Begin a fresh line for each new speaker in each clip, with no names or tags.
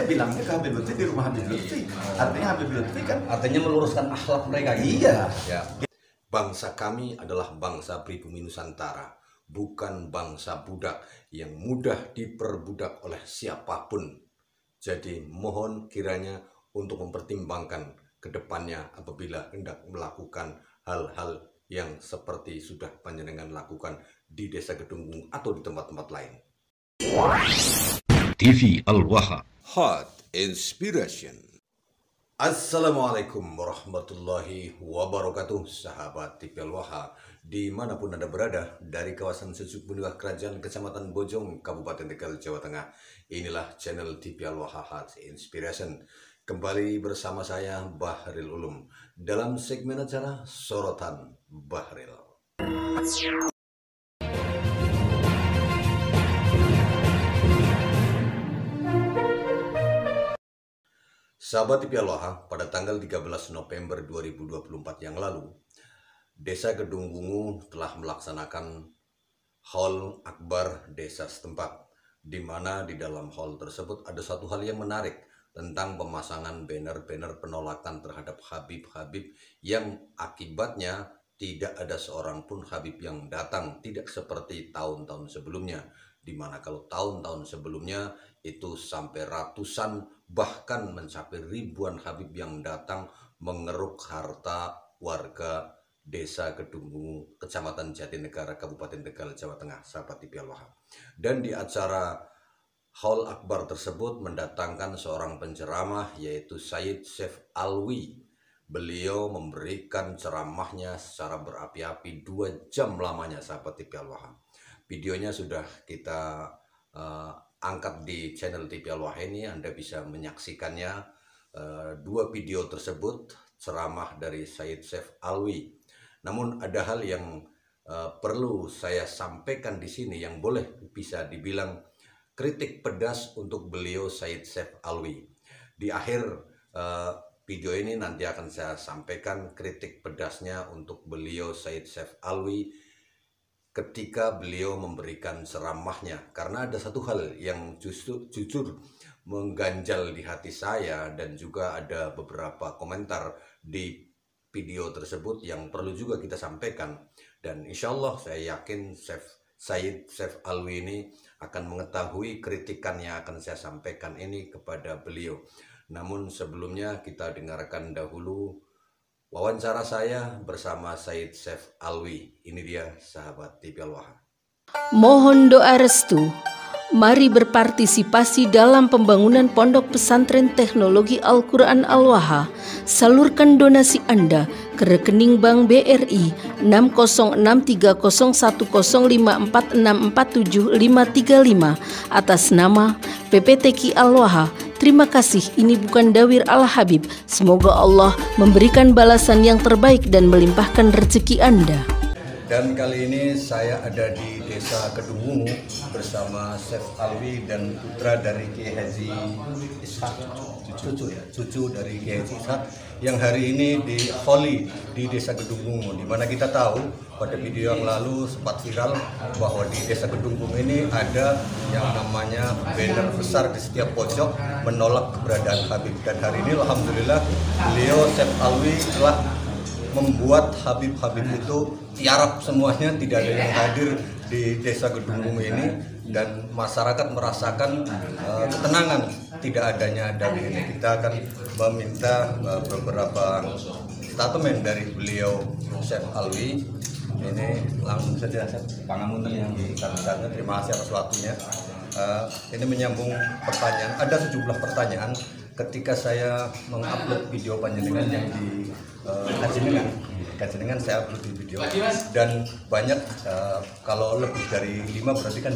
saya bilangnya ke Habib Lutfi di rumah Habib Lutfi. Artinya Habib Lutfi kan
artinya meluruskan akhlak mereka.
Iya.
Ya. Bangsa kami adalah bangsa pribumi Nusantara, bukan bangsa budak yang mudah diperbudak oleh siapapun. Jadi mohon kiranya untuk mempertimbangkan ke depannya apabila hendak melakukan hal-hal yang seperti sudah panjenengan lakukan di Desa Kedunggung atau di tempat-tempat lain.
TV Al-Waha,
Hot Inspiration. Assalamualaikum warahmatullahi wabarakatuh, sahabat TV Al-Waha dimanapun Anda berada, dari kawasan Sejuk Buniwah Kerajaan Kecamatan Bojong, Kabupaten Tegal, Jawa Tengah. Inilah channel TV Al-Waha Hot Inspiration. Kembali bersama saya Bahril Ulum dalam segmen acara Sorotan Bahril. Sahabat TV Al-Waha, pada tanggal 13 November 2024 yang lalu, Desa Kedunggung telah melaksanakan haul akbar desa setempat, di mana di dalam haul tersebut ada satu hal yang menarik tentang pemasangan banner-banner penolakan terhadap Habib-Habib yang akibatnya tidak ada seorang pun Habib yang datang, tidak seperti tahun-tahun sebelumnya, di mana kalau tahun-tahun sebelumnya itu sampai ratusan bahkan mencapai ribuan Habib yang datang mengeruk harta warga Desa Kedunggung, Kecamatan Jatinegara, Kabupaten Tegal, Jawa Tengah, sahabat TV Al-Waha. Dan di acara haul akbar tersebut mendatangkan seorang penceramah yaitu Sayyid Saif Alwi. Beliau memberikan ceramahnya secara berapi-api 2 jam lamanya, sahabat TV Al-Waha. Videonya sudah kita angkat di channel TV Al-Waha ini. Anda bisa menyaksikannya, 2 video tersebut ceramah dari Sayyid Saif Alwi. Namun ada hal yang perlu saya sampaikan di sini yang boleh bisa dibilang kritik pedas untuk beliau Sayyid Saif Alwi. Di akhir video ini nanti akan saya sampaikan kritik pedasnya untuk beliau Sayyid Saif Alwi ketika beliau memberikan ceramahnya, karena ada satu hal yang justru jujur mengganjal di hati saya dan juga ada beberapa komentar di video tersebut yang perlu juga kita sampaikan. Dan insya Allah saya yakin Sayyid Saif Alwi ini akan mengetahui kritikan yang akan saya sampaikan ini kepada beliau. Namun sebelumnya kita dengarkan dahulu wawancara saya bersama Sayyid Saif Alwi. Ini dia sahabat TV Al-Waha.
Mohon doa restu. Mari berpartisipasi dalam pembangunan Pondok Pesantren Teknologi Al-Quran Al-Waha. Salurkan donasi Anda ke rekening Bank BRI 606301054647535 atas nama PPTQ Al-Waha. Terima kasih, ini bukan dawir Al-Habib. Semoga Allah memberikan balasan yang terbaik dan melimpahkan rezeki Anda.
Dan kali ini saya ada di Desa Kedunggung bersama Saif Alwi dan putra dari Kiai Haji Ishak, cucu dari Kiai Haji Ishak, yang hari ini di Holi di Desa Kedunggung, di mana kita tahu pada video yang lalu sempat viral bahwa di Desa Kedunggung ini ada yang namanya banner besar di setiap pojok menolak keberadaan Habib. Dan hari ini alhamdulillah beliau Saif Alwi telah membuat Habib-Habib itu tiarap semuanya, tidak ada yang hadir di Desa Kedunggung ini, dan masyarakat merasakan ketenangan tidak adanya dalih ini. Kita akan meminta beberapa statement dari beliau Saif Alwi. Ini langsung saja Pangapunten yang besar-besarnya, terima kasih atas waktunya. Ini menyambung pertanyaan, ada sejumlah pertanyaan ketika saya mengupload video panjenengan yang di Kajenengan saya upload di video, dan banyak kalau lebih dari 5 berarti kan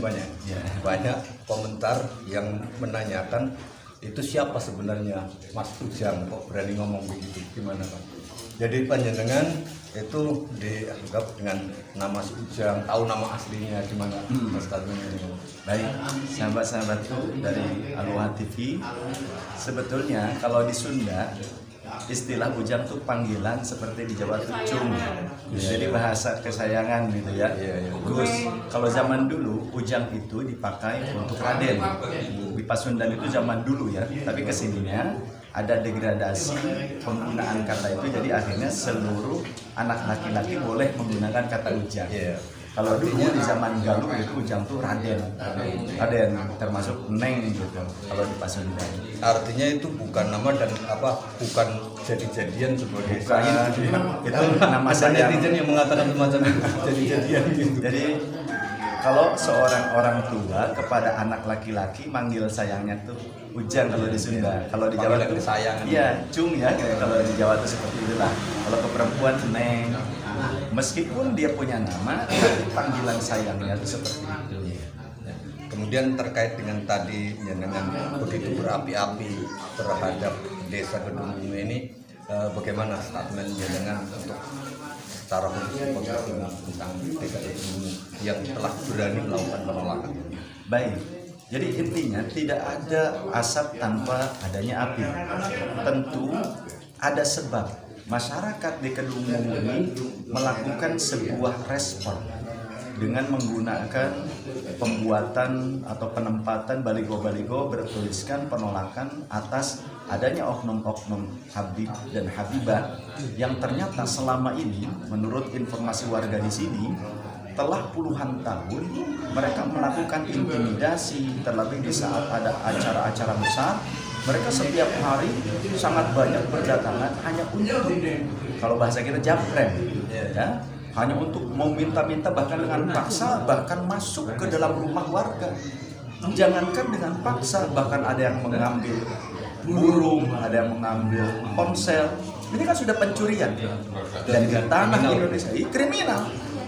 banyak komentar yang menanyakan itu siapa sebenarnya Mas Ujang, kok berani ngomong begitu, gimana Pak? Jadi panjenengan itu dianggap dengan nama si Ujang, tahu nama aslinya gimana Mas Tadun ini?
Baik, sahabat-sahabatku dari Al-Waha TV, sebetulnya kalau di Sunda
istilah ujang tuh panggilan seperti di Jawa tuh cung. Jadi bahasa kesayangan gitu ya. Gus, kalau zaman dulu ujang itu dipakai untuk Raden. Di Pasundan itu zaman dulu ya, tapi kesininya ada degradasi penggunaan kata itu, jadi akhirnya seluruh anak laki-laki boleh menggunakan kata ujang. Kalau dulu di zaman Galuh itu ujang tuh Raden, termasuk Neng gitu. Kalau di Pasundan.
Artinya itu bukan nama dan bukan jadi-jadian sebagai
Bukan, itu nama saya.
netizen yang mengatakan semacam itu jadi-jadian gitu.
Jadi kalau seorang orang tua kepada anak laki-laki manggil sayangnya tuh ujang kalau di Sunda. Kalau di Jawa
Panggilan
tuh
kesayangan.
iya, cung ya. Kalau di Jawa tuh seperti itulah. Kalau ke perempuan Neng. Meskipun dia punya nama, tapi panggilan sayangnya itu seperti itu.
Kemudian terkait dengan tadi ya, dengan begitu berapi-api terhadap Desa Kedunggungu ini, bagaimana statementnya dengan untuk secara khusus tentang Desa Kedunggungu yang telah berani melakukan penolakan?
Baik, jadi intinya tidak ada asap tanpa adanya api. Tentu ada sebab. Masyarakat di Kedunggungu ini melakukan sebuah respon dengan menggunakan pembuatan atau penempatan baligo-baligo bertuliskan penolakan atas adanya oknum-oknum Habib dan Habibah yang ternyata selama ini menurut informasi warga di sini telah puluhan tahun mereka melakukan intimidasi, terlebih di saat ada acara-acara besar. Mereka setiap hari sangat banyak berdatangan hanya untuk, kalau bahasa kita jabrem, ya, hanya untuk meminta-minta bahkan dengan paksa, bahkan masuk ke dalam rumah warga. Jangankan dengan paksa, bahkan ada yang mengambil burung, ada yang mengambil ponsel. Ini kan sudah pencurian dan di tanah Indonesia ini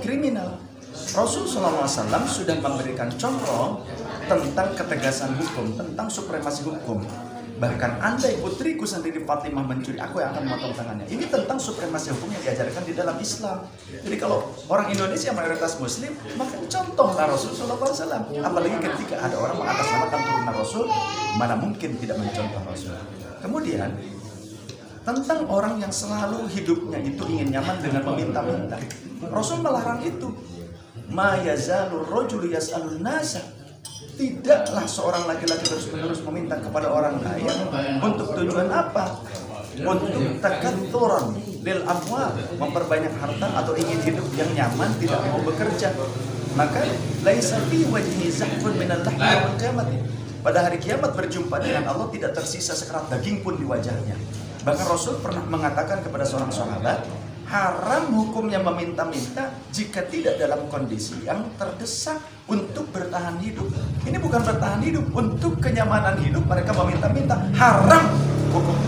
kriminal. Rasul SAW sudah memberikan contoh tentang ketegasan hukum, tentang supremasi hukum. Bahkan andai putriku sendiri Fatimah mencuri, aku yang akan memotong tangannya. Ini tentang supremasi hukum yang diajarkan di dalam Islam. Jadi kalau orang Indonesia mayoritas Muslim, maka contohlah Rasul SAW. Apalagi ketika ada orang mengatasnamakan turunan Rasul, mana mungkin tidak mencontoh Rasul. Kemudian tentang orang yang selalu hidupnya itu ingin nyaman dengan meminta-minta, Rasul melarang itu. Ma yazalur rajulu yas'alun nasa. Tidaklah seorang laki-laki terus-menerus meminta kepada orang lain untuk tujuan apa? Untuk takatsuran lil amwal, memperbanyak harta atau ingin hidup yang nyaman, tidak mau bekerja. Maka laisa fi wajhi zahfun minal lahmi yaumil qiyamah. Pada hari kiamat berjumpa dengan Allah tidak tersisa sekerat daging pun di wajahnya. Bahkan Rasul pernah mengatakan kepada seorang sahabat, haram hukumnya meminta-minta jika tidak dalam kondisi yang terdesak untuk bertahan hidup. Ini bukan bertahan hidup, untuk kenyamanan hidup mereka meminta-minta. Haram hukum,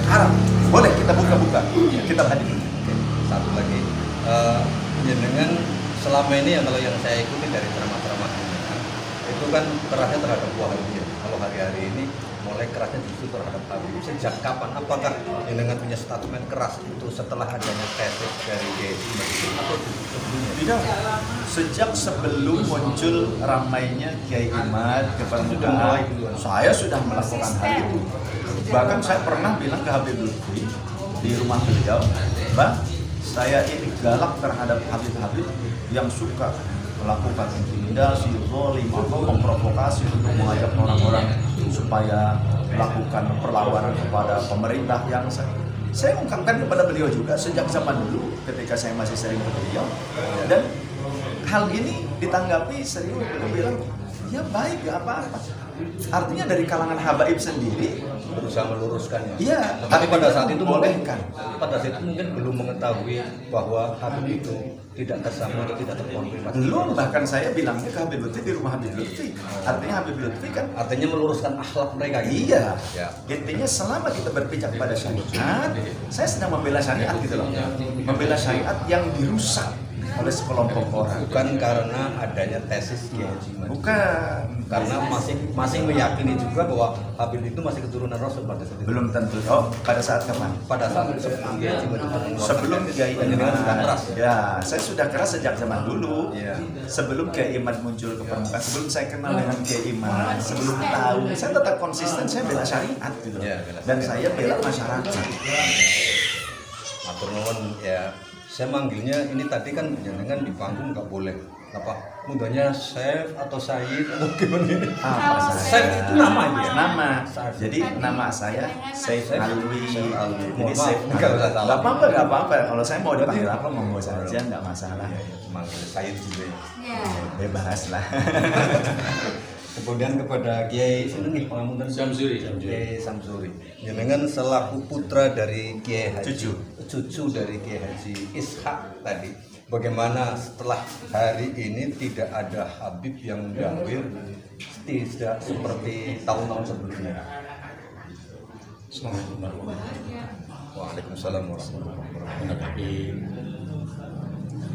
haram. Boleh kita buka-buka, kita hadir.
Satu lagi, dengan selama ini kalau yang saya ikuti dari ceramah-ceramah itu kan kerasnya terhadap Wahabiyah. Kalau hari-hari ini mulai kerasnya justru terhadap Habib. Sejak kapan? Apakah dengan punya statement keras itu setelah adanya tesis dari GSI atau sebelumnya?
Tidak. Sejak sebelum muncul ramainya Kiai Imad ke permukaan, saya sudah melakukan hal itu. Bahkan saya pernah bilang ke Habib Lutfi di rumah beliau, Bang, saya ini galak terhadap Habib-Habib yang suka melakukan intimidasi, zalim, atau memprovokasi untuk mengajak orang-orang supaya melakukan perlawanan kepada pemerintah. Yang saya ungkapkan kepada beliau juga sejak zaman dulu ketika saya masih sering ke beliau, dan hal ini ditanggapi serius. Beliau bilang, ya baik, gak apa-apa. Artinya dari kalangan habaib sendiri
berusaha meluruskannya.
Iya,
tapi pada saat itu
membolehkan.
Pada saat itu mungkin belum mengetahui bahwa Habib itu tidak tersambung atau tidak terkonfirmasi.
Belum, bahkan saya bilangnya ke Habib Lutfi di rumah Habib Lutfi. Artinya Habib Lutfi kan
artinya meluruskan akhlak mereka.
Iya.
Ya.
Intinya selama kita berpijak pada syariat, saya sedang membela syariat gitu loh. Membela syariat yang dirusak oleh sekelompok orang.
Bukan karena adanya tesis Kiai Haji Imad.
Bukan,
Karena masing meyakini juga bahwa Habib itu masih keturunan Rasul pada saat itu.
belum tentu. Oh, pada saat kapan?
Pada saat sebelum Kiai Haji Imad itu mengeluarkan
Sebelum Kiai
dengan sudah keras.
Ya, saya sudah keras sejak zaman dulu.
Iya.
Sebelum Kiai Imad muncul ke permukaan, sebelum saya kenal dengan Kiai Imad, sebelum tahu, saya tetap konsisten, saya bela syariat gitu.
Iya, bela
Dan
syariat.
saya bela masyarakat.
Matur nuwun ya. Saya manggilnya ini tadi kan jenengan di panggung nggak boleh apa mudahnya Chef atau Said atau gimana ini?
Apa
Chef itu nama ya?
Nama. Jadi nama saya Saif Alwi.
Saif Alwi.
Ini
Mohon
Saif
maaf, nggak usah salah.
Nggak apa-apa, nggak apa-apa. Kalau saya mau dipanggil apa monggo saja, nggak masalah.
Manggil Said juga.
Bebas lah.
Kemudian kepada Kiai nih Pangapunten
Samsuri.
Kiai Samsuri. Jenengan selaku putra dari Kiai Haji, cucu dari Kiai Haji Ishak tadi. Bagaimana setelah hari ini tidak ada Habib yang mendakwir tidak seperti tahun-tahun sebelumnya?
Assalamualaikum warahmatullahi wabarakatuh.
Waalaikumsalam warahmatullahi wabarakatuh.
Menanggapi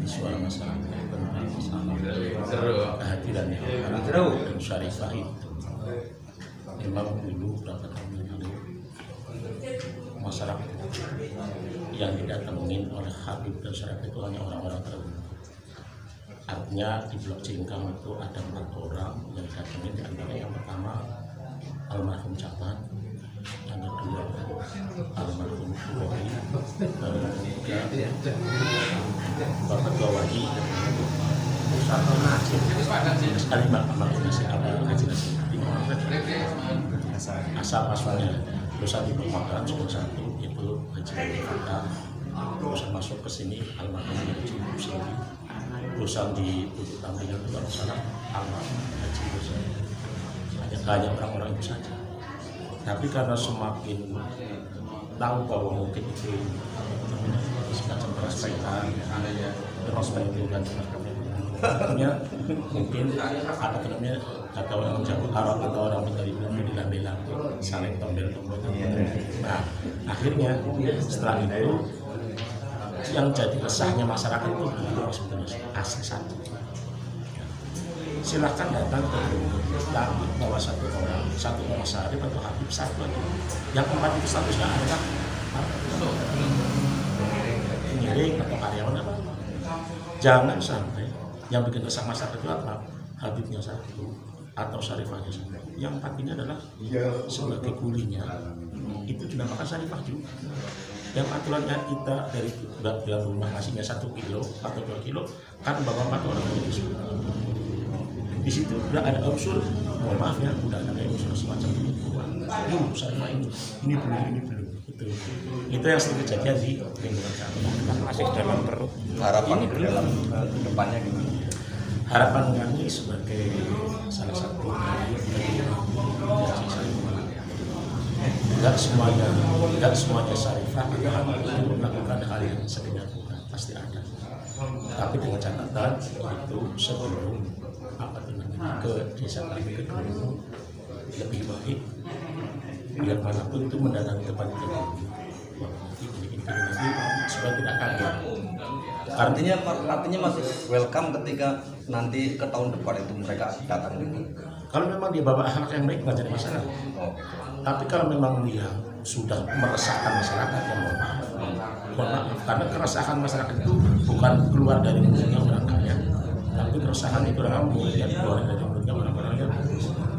suara masyarakat tentang masalah kehadirannya dan syarifah itu, memang dulu berapa tahun yang lalu masyarakat yang didatengin oleh Habib dan syarifah itu hanya orang-orang tertentu. Artinya di Blok Cingkang itu ada 4 orang yang datangin, di antara yang pertama almarhum Capan, yang kedua almarhum Bukhari, ketiga Bapak Ketua Wali, satu Nasib, sekali almarhum Nasib ada Haji Nasib, 5 orang asal asalnya. Terus satu pemakaran satu itu Haji Wali Fatah, terus masuk ke sini almarhum Haji Hussein, urusan di Bukit Tampingan itu kalau salah almarhum Haji Hussein. Hanya orang-orang itu saja. Tapi karena semakin tahu bahwa mungkin itu semacam prospekan itu kan sebenarnya mungkin apa namanya kata orang Jawa Arab atau orang Betawi itu dilambelan saling tombel-tombel. Nah akhirnya setelah itu yang jadi resahnya masyarakat itu sebetulnya asli satu. Silahkan datang ke tapi bahwa satu orang syarif atau Habib satu lagi. Yang 4 itu statusnya adalah pengiring atau karyawan apa. Jangan sampai yang bikin resah masyarakat itu apa? Habibnya satu atau syarifahnya satu. Yang 4 ini adalah sebagai kulinya itu dinamakan syarifah juga. Yang aturannya kita dari dalam rumah nasinya 1 kilo atau 2 kilo kan bawa 4 orang jadi di situ udah ada unsur, mohon maaf ya, udah ada unsur semacam ini. Syarifah ini belum. Itu yang sering kejadian di lingkungan kami. Masih dalam perut.
Harapan dalam depannya gimana?
Harapan kami sebagai salah satu tidak semuanya syarifah itu melakukan hal yang sebenarnya bukan, pasti ada. Tapi dengan catatan itu sebelum ke desa kami ke dulu lebih baik biar manapun itu mendatangi tempat itu nanti supaya tidak kaget.
Artinya masih welcome ketika nanti ke tahun depan itu mereka datang gitu.
Kalau memang dia bawa akhlak yang baik nggak jadi masalah. Tapi kalau memang dia sudah meresahkan masyarakat, yang mohon maaf, karena keresahan masyarakat itu bukan keluar dari mulutnya orang kaya, tapi keresahan itu adalah keluar dari mulutnya orang-orang yang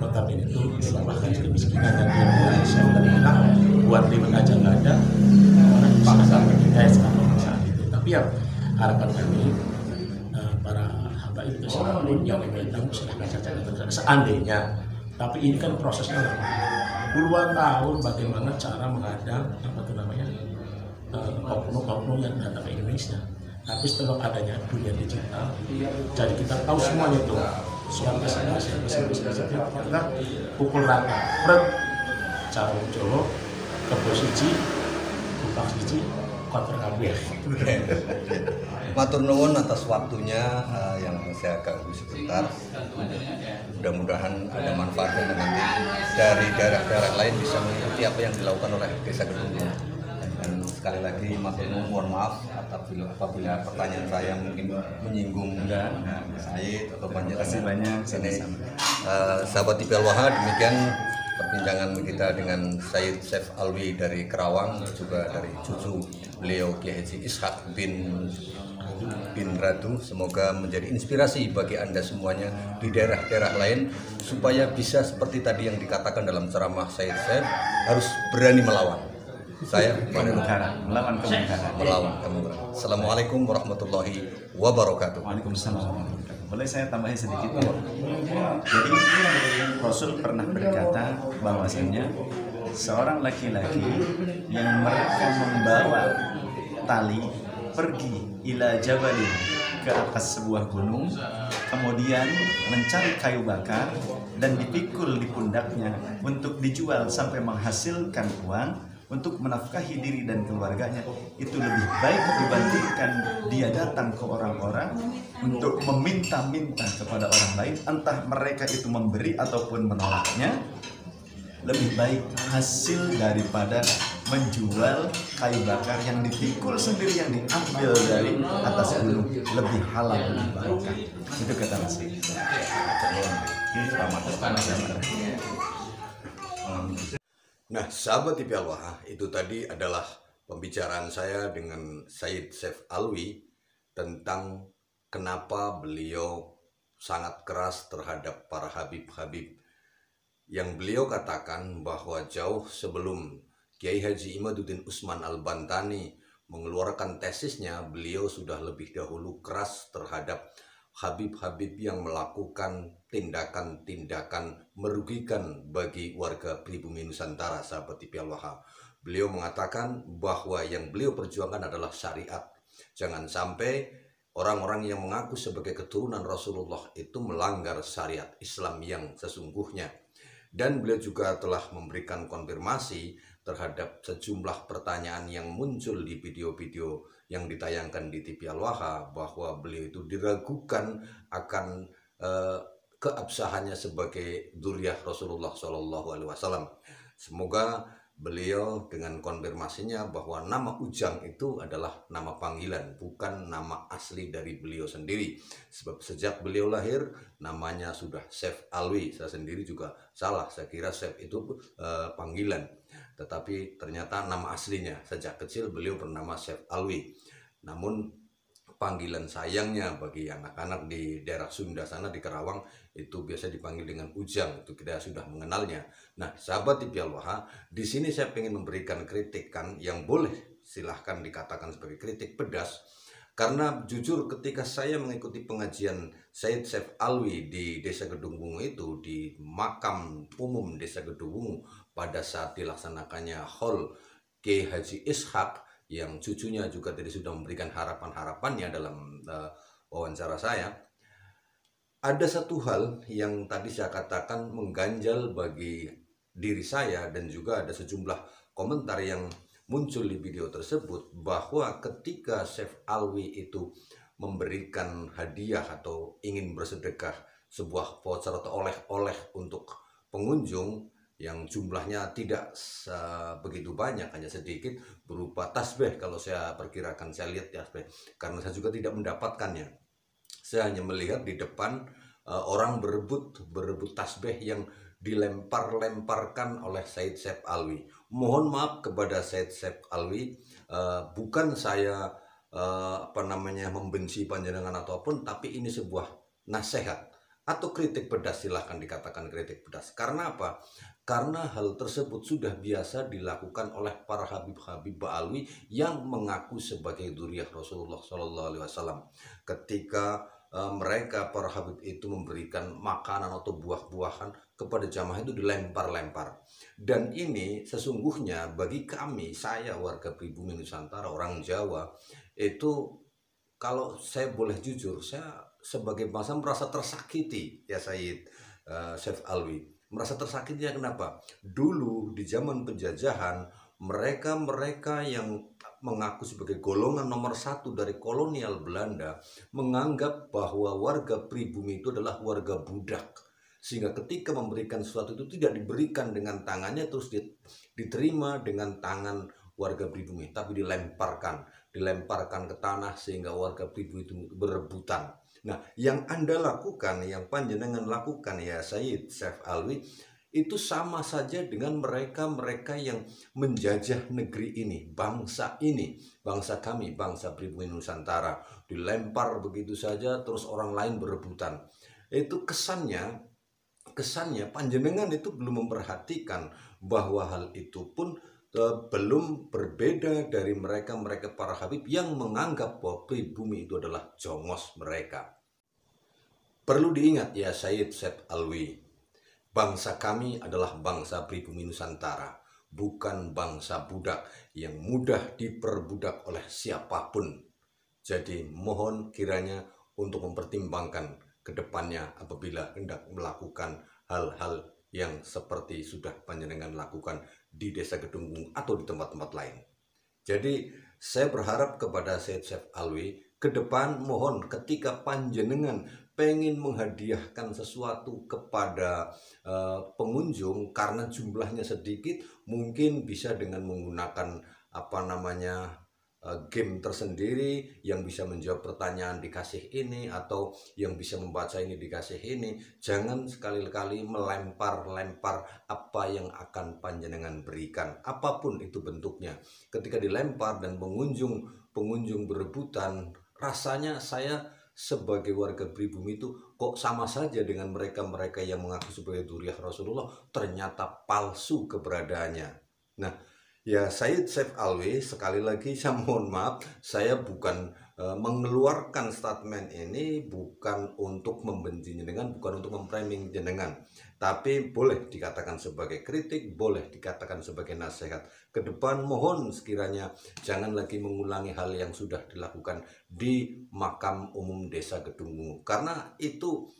notabene itu menyebabkan kemiskinan dan kemudian saya tadi bilang buat ribet aja nggak ada orang paksa sekarang saat itu. Tapi ya harapan kami para hamba itu siapapun yang memang silahkan saja seandainya. Tapi ini kan prosesnya lama. Puluhan tahun bagaimana cara menghadang apa itu namanya oknum-oknum yang datang ke Indonesia. Tapi setelah adanya dunia digital, jadi kita tahu semuanya itu. Siapa kita pukul rata, cara Jawa, kebo siji, bupak siji, kotor kabeh.
Matur nuwun atas waktunya yang saya ganggu sebentar. Mudah-mudahan ada manfaatnya nanti dari daerah-daerah lain bisa mengikuti apa yang dilakukan oleh Desa Kedunggungu. Dan sekali lagi Mas Eno, mohon maaf apabila pertanyaan saya mungkin menyinggung Said atau banyak.
Terima kasih banyak.
Ini sahabat TV Al-Waha, demikian perbincangan kita dengan Said Saif Alwi dari Kerawang, juga dari cucu beliau Kiai Haji Ishak bin Radu. Semoga menjadi inspirasi bagi Anda semuanya di daerah-daerah lain supaya bisa seperti tadi yang dikatakan dalam ceramah Said Saif, harus berani melawan. Saya
Kemungkaran, melawan kemungkaran.
melawan kemungkaran. Assalamualaikum warahmatullahi wabarakatuh.
Waalaikumsalam. Boleh saya tambahin sedikit? Jadi Rasul pernah berkata bahwasanya seorang laki-laki yang mereka membawa tali pergi ila jabalin, ke atas sebuah gunung, kemudian mencari kayu bakar dan dipikul di pundaknya untuk dijual sampai menghasilkan uang untuk menafkahi diri dan keluarganya, itu lebih baik dibandingkan dia datang ke orang-orang untuk meminta-minta kepada orang lain, entah mereka itu memberi ataupun menolaknya. Lebih baik hasil daripada menjual kayu bakar yang dipikul sendiri, yang diambil dari atas gunung, lebih halal, lebih barokah. Itu kata Rasul.
Nah, sahabat TV Al-Waha, itu tadi adalah pembicaraan saya dengan Said Saif Alwi tentang kenapa beliau sangat keras terhadap para habib-habib, yang beliau katakan bahwa jauh sebelum Kiai Haji Imaduddin Usman Al-Bantani mengeluarkan tesisnya, beliau sudah lebih dahulu keras terhadap habib-habib yang melakukan tindakan-tindakan merugikan bagi warga pribumi Nusantara. Sahabat TV Al-Waha, beliau mengatakan bahwa yang beliau perjuangkan adalah syariat. Jangan sampai orang-orang yang mengaku sebagai keturunan Rasulullah itu melanggar syariat Islam yang sesungguhnya. Dan beliau juga telah memberikan konfirmasi terhadap sejumlah pertanyaan yang muncul di video-video yang ditayangkan di TV Al-Waha, bahwa beliau itu diragukan akan keabsahannya sebagai dzurriyyah Rasulullah SAW. Semoga beliau dengan konfirmasinya bahwa nama Ujang itu adalah nama panggilan, bukan nama asli dari beliau sendiri. Sebab sejak beliau lahir namanya sudah Saif Alwi. Saya sendiri juga salah, saya kira Saif itu panggilan, tetapi ternyata nama aslinya. Sejak kecil beliau bernama Saif Alwi. Namun panggilan sayangnya bagi anak-anak di daerah Sunda sana, di Kerawang, itu biasa dipanggil dengan Ujang. Itu kita sudah mengenalnya. Nah, sahabat TV Al-Waha, di sini saya ingin memberikan kritikan yang boleh silahkan dikatakan sebagai kritik pedas. Karena jujur ketika saya mengikuti pengajian Said Saif Alwi di Desa Gedung Wungu itu, di makam umum Desa Gedung Wungu, pada saat dilaksanakannya haul Kiai Haji Ishak, yang cucunya juga tadi sudah memberikan harapan-harapannya dalam wawancara saya, ada satu hal yang tadi saya katakan mengganjal bagi diri saya, dan juga ada sejumlah komentar yang muncul di video tersebut, bahwa ketika Saif Alwi itu memberikan hadiah atau ingin bersedekah sebuah voucher atau oleh-oleh untuk pengunjung yang jumlahnya tidak begitu banyak, hanya sedikit, berupa tasbih. Kalau saya perkirakan, saya lihat tasbih, karena saya juga tidak mendapatkannya. Saya hanya melihat di depan orang berebut tasbih yang dilempar-lemparkan oleh Said Saif Alwi. Mohon maaf kepada Said Saif Alwi, bukan saya membenci panjenengan ataupun, tapi ini sebuah nasihat atau kritik pedas, silahkan dikatakan kritik pedas. Karena apa? Karena hal tersebut sudah biasa dilakukan oleh para habib-habib Ba'alwi yang mengaku sebagai dzurriyyah Rasulullah SAW. Ketika mereka para habib itu memberikan makanan atau buah-buahan kepada jamaah, itu dilempar-lempar. Dan ini sesungguhnya bagi kami, saya warga pribumi Nusantara, orang Jawa, itu kalau saya boleh jujur, saya sebagai bangsa merasa tersakiti ya Said Saif Alwi. Merasa tersakitinya kenapa? Dulu di zaman penjajahan, mereka yang mengaku sebagai golongan nomor satu dari kolonial Belanda menganggap bahwa warga pribumi itu adalah warga budak. Sehingga ketika memberikan sesuatu itu tidak diberikan dengan tangannya, terus diterima dengan tangan warga pribumi, tapi dilemparkan ke tanah sehingga warga pribumi itu berebutan. Nah, yang Anda lakukan, yang panjenengan lakukan ya Sayyid Syekh Alwi, itu sama saja dengan mereka-mereka yang menjajah negeri ini, bangsa kami, bangsa pribumi Nusantara, dilempar begitu saja terus orang lain berebutan. Itu kesannya panjenengan itu belum memperhatikan bahwa hal itu pun belum berbeda dari mereka para Habib yang menganggap bahwa pribumi itu adalah jongos mereka. Perlu diingat ya Sayyid Syekh Alwi, bangsa kami adalah bangsa pribumi Nusantara, bukan bangsa budak yang mudah diperbudak oleh siapapun. Jadi mohon kiranya untuk mempertimbangkan ke depannya apabila hendak melakukan hal-hal yang seperti sudah panjenengan lakukan di Desa Kedunggung atau di tempat-tempat lain. Jadi saya berharap kepada Syed Syekh Alwi, ke depan mohon ketika panjenengan pengen menghadiahkan sesuatu kepada pengunjung karena jumlahnya sedikit, mungkin bisa dengan menggunakan game tersendiri yang bisa menjawab pertanyaan dikasih ini, atau yang bisa membaca ini dikasih ini. Jangan sekali-kali melempar-lempar apa yang akan panjenengan berikan, apapun itu bentuknya. Ketika dilempar dan pengunjung berebutan, rasanya saya sebagai warga pribumi itu kok sama saja dengan mereka-mereka yang mengaku sebagai dzurriyyah Rasulullah, ternyata palsu keberadaannya. Nah, ya Sayyid Syekh Alwi, sekali lagi saya mohon maaf, saya bukan mengeluarkan statement ini bukan untuk membenci jenengan, bukan untuk memframing jenengan, tapi boleh dikatakan sebagai kritik, boleh dikatakan sebagai nasihat. Ke depan mohon sekiranya jangan lagi mengulangi hal yang sudah dilakukan di makam umum Desa Kedunggung, karena itu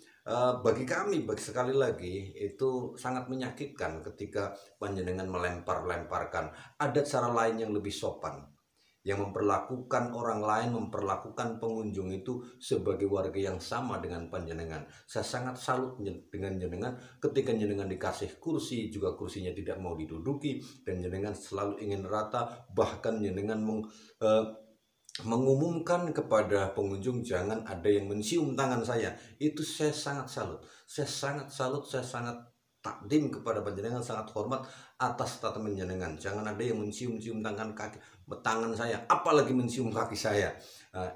bagi kami, sekali lagi itu sangat menyakitkan ketika panjenengan melempar-lemparkan. Ada cara lain yang lebih sopan, yang memperlakukan orang lain, memperlakukan pengunjung itu sebagai warga yang sama dengan panjenengan. Saya sangat salut dengan jenengan ketika jenengan dikasih kursi, juga kursinya tidak mau diduduki, dan jenengan selalu ingin rata, bahkan jenengan mengumumkan kepada pengunjung jangan ada yang mencium tangan saya. Itu saya sangat salut, saya sangat takdim kepada panjenengan, sangat hormat atas statement jenengan. Jangan ada yang mencium-cium tangan saya, apalagi mencium kaki saya.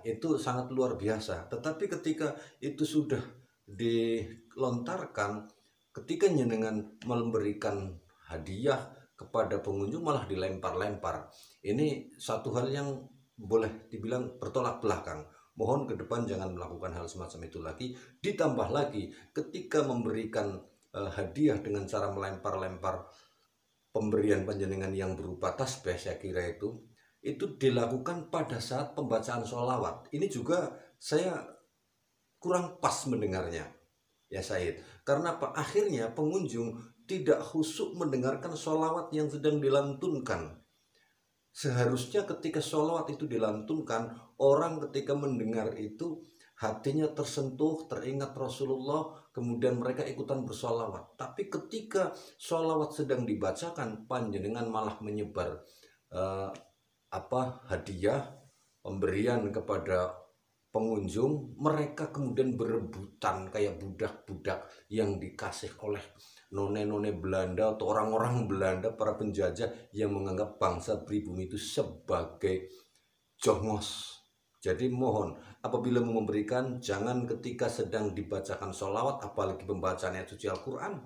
Itu sangat luar biasa. Tetapi ketika itu sudah dilontarkan, ketika jenengan memberikan hadiah kepada pengunjung malah dilempar-lempar, ini satu hal yang boleh dibilang bertolak belakang. Mohon ke depan jangan melakukan hal semacam itu lagi. Ditambah lagi ketika memberikan hadiah dengan cara melempar-lempar pemberian panjenengan yang berupa tasbih, saya kira itu dilakukan pada saat pembacaan sholawat. Ini juga saya kurang pas mendengarnya ya Said, karena apa? Akhirnya pengunjung tidak khusyuk mendengarkan sholawat yang sedang dilantunkan. Seharusnya ketika sholawat itu dilantunkan, orang ketika mendengar itu hatinya tersentuh, teringat Rasulullah, kemudian mereka ikutan bersolawat. Tapi ketika sholawat sedang dibacakan, panjenengan malah menyebar hadiah, pemberian kepada pengunjung. Mereka kemudian berebutan kayak budak-budak yang dikasih oleh none-none Belanda atau orang-orang Belanda, para penjajah yang menganggap bangsa pribumi itu sebagai jongos. Jadi mohon, apabila memberikan, jangan ketika sedang dibacakan sholawat, apalagi pembacaan ayat suci Al-Quran.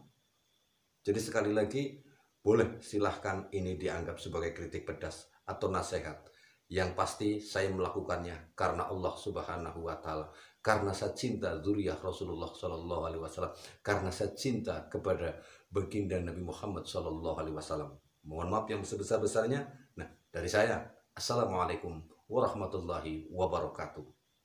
Jadi sekali lagi, boleh silahkan ini dianggap sebagai kritik pedas atau nasihat. Yang pasti saya melakukannya karena Allah Subhanahu wa Ta'ala, karena saya cinta dzurriyyah Rasulullah Sallallahu Alaihi Wasallam, karena saya cinta kepada baginda Nabi Muhammad Sallallahu Alaihi Wasallam. Mohon maaf yang sebesar-besarnya. Nah, dari saya, Assalamualaikum warahmatullahi wabarakatuh.